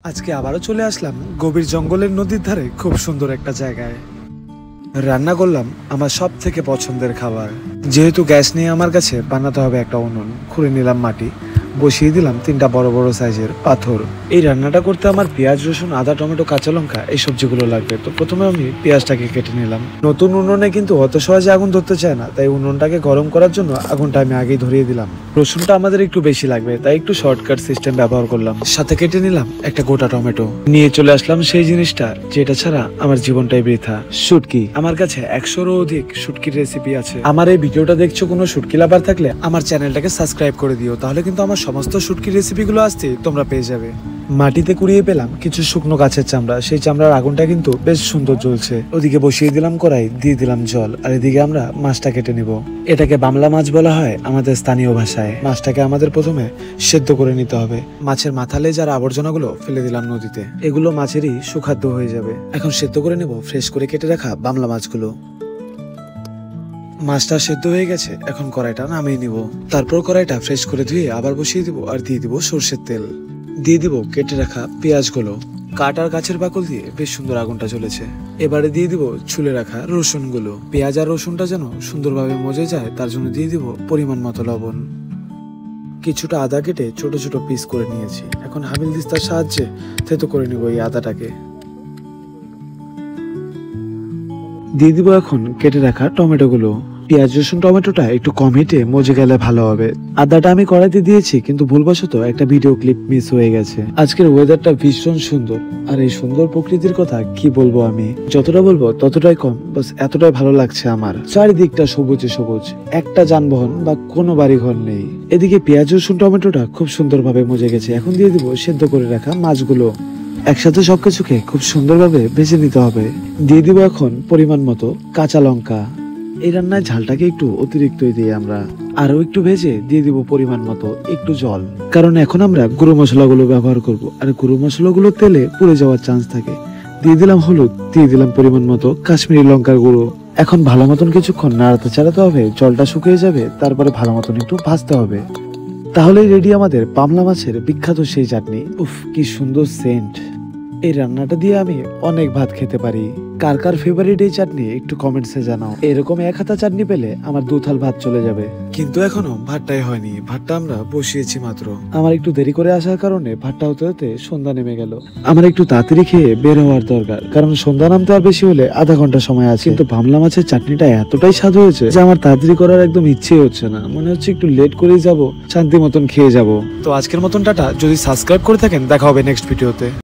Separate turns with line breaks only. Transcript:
আজকে আবারও চলে আসলাম গভীর জঙ্গলের নদীর ধারে খুব সুন্দর একটা জায়গায়। রান্না করলাম আমার সব থেকে পছন্দের খাবার। যেহেতু গ্যাস নিয়ে আমার কাছে বানাতে হবে একটা উনুন, খুঁড়ে নিলাম মাটি, বসিয়ে দিলাম 3টা বড় বড় সাইজের পাথর। এই রান্নাটা করতে আমার পেঁয়াজ, রসুন, আদা, টমেটো, কাঁচা লঙ্কা এই সবজিগুলো লাগবে। তো প্রথমে আমি পেঁয়াজটাকে কেটে নিলাম। নতুন উনুনে কিন্তু অত সহজে আগুন ধরতে চায় না, তাই উনুনটাকে গরম করার জন্য আগুনটা আমি আগেই ধরিয়ে দিলাম। রসুনটা আমাদের একটু বেশি লাগবে, তাই একটু শর্টকাট সিস্টেম ব্যবহার করলাম। সাথে কেটে নিলাম একটা গোটা টমেটো। নিয়ে চলে আসলাম সেই জিনিসটা যেটা ছাড়া আমার জীবনটাই বৃথা, শুটকি। আমার কাছে 100-এরও অধিক শুটকির রেসিপি আছে। আমার এই ভিডিওটা দেখছো কোনো শুটকি লাভার থাকলে আমার চ্যানেলটাকে সাবস্ক্রাইব করে দিও, তাহলে কিন্তু আমার সমস্ত শুটকির রেসিপিগুলো আসতে তোমরা পেয়ে যাবে। মাটিতে কুড়িয়ে পেলাম কিছু শুকনো গাছের চামড়া, সেই চামড়ার আগুনটা কিন্তু বেশ সুন্দর জ্বলছে। ওদিকে বসিয়ে দিলাম কড়াই, দিয়ে দিলাম জল, আর এদিকে আমরা মাছটা কেটে নিব। এটাকে বামলা মাছ বলা হয় আমাদের স্থানীয় ভাষায়। মাছটাকে আমাদের প্রথমে সেদ্ধ করে নিতে হবে। মাছের মাথা লেজ আর আবর্জনাগুলো ফেলে দিলাম নদীতে, এগুলো মাছেরই সুখাদ্য হয়ে যাবে। এখন সেদ্ধ করে নেব ফ্রেশ করে কেটে রাখা বামলা মাছগুলো। মাছটা সেদ্ধ হয়ে গেছে, এখন কড়াইটা নামিয়ে নিব। তারপর কড়াইটা ফ্রেশ করে ধুয়ে আবার বসিয়ে দিব, আর দিয়ে দিব সর্ষের তেল। দিয়ে দিব কেটে রাখা পেঁয়াজগুলো। কাঠ আর গাছের বাকল দিয়ে বেশ সুন্দর আগুনটা জ্বলেছে। এবারে দিয়ে দিব ছুলে রাখা রসুনগুলো। পেঁয়াজ আর রসুনটা যেন সুন্দরভাবে মজে যায় তার জন্য দিয়ে দিব পরিমাণ মতো লবণ। কিছুটা আদা কেটে ছোট ছোট পিস করে নিয়েছি। এখন হাবিল দিস্তার সাহায্যে থেতো করে নিব এই আদাটাকে। দিয়ে দিব এখন কেটে রাখা টমেটোগুলো। পেঁয়াজ, রসুন, টমেটোটা একটু কম হিটে মজে গেলে ভালো হবে। আদাটা আমি কড়াইতে দিয়েছি, কিন্তু ভুলবশত একটা ভিডিও ক্লিপ মিস হয়ে গেছে। আজকের ওয়েদারটা ভীষণ সুন্দর, আর এই সুন্দর প্রকৃতির কথা কি বলবো আমি, যতটা বলবো ততটাই কম। বাস এতটাই ভালো লাগছে আমার। চারিদিকটা সবুজে সবুজ, একটা যানবাহন বা কোনো বাড়িঘর নেই। এদিকে পেঁয়াজ, রসুন, টমেটোটা খুব সুন্দরভাবে মজে গেছে। এখন দিয়ে দিব সেদ্ধ করে রাখা মাছগুলো। একসাথে সবকিছুকে খুব সুন্দরভাবে ভেজে নিতে হবে। দিয়ে দিব এখন পরিমাণ মতো কাঁচা লঙ্কা। এই রান্নায় ঝালটাকে একটু অতিরিক্তই দিই আমরা। আরো একটু ভেজে দিয়ে দিব পরিমাণ মতো একটু জল, কারণ এখন আমরা গুঁড়ো মশলাগুলো ব্যবহার করব, আর গুঁড়ো মশলাগুলো তেলে পুড়ে যাওয়ার চান্স থাকে। দিয়ে দিলাম হলুদ, দিয়ে দিলাম পরিমাণ মতো কাশ্মীরি লঙ্কার গুঁড়ো। এখন ভালো মতন কিছুক্ষণ নাড়াতে চাড়াতে হবে, জলটা শুকিয়ে যাবে, তারপরে ভালো মতন একটু ভাজতে হবে। তাহলেই রেডি আমাদের বামলা মাছের বিখ্যাত সেই চাটনি। উফ, কি সুন্দর সেন্ট! এই রান্নাটা দিয়ে আমি অনেক ভাত খেতে পারি। কার কার ফেভারিট এই চাটনি একটু কমেন্টসে জানাও। এরকম 1 হাতা চাটনি পেলে আমার 2 থাল ভাত চলে যাবে। কিন্তু এখনো ভাতটাই হয়নি, ভাতটা আমরা বসিয়েছি মাত্র। আমার একটু দেরি করে আসার কারণে ভাতটা হতে হতে সন্ধ্যা নেমে গেল। আমার একটু তাড়াতাড়ি খেয়ে বের হওয়ার দরকার, কারণ সন্ধ্যা নামতে আর বেশি হলে আধা ঘন্টা সময় আছে। কিন্তু বামলা মাছের চাটনিটা এতটাই স্বাদ হয়েছে যে আমার তাড়াতাড়ি করার একদম ইচ্ছেই হচ্ছে না। মনে হচ্ছে একটু লেট করেই যাব, শান্তি মতন খেয়ে যাব। তো আজকের মতন টাটা। যদি সাবস্ক্রাইব করে থাকেন, দেখা হবে নেক্সট ভিডিওতে।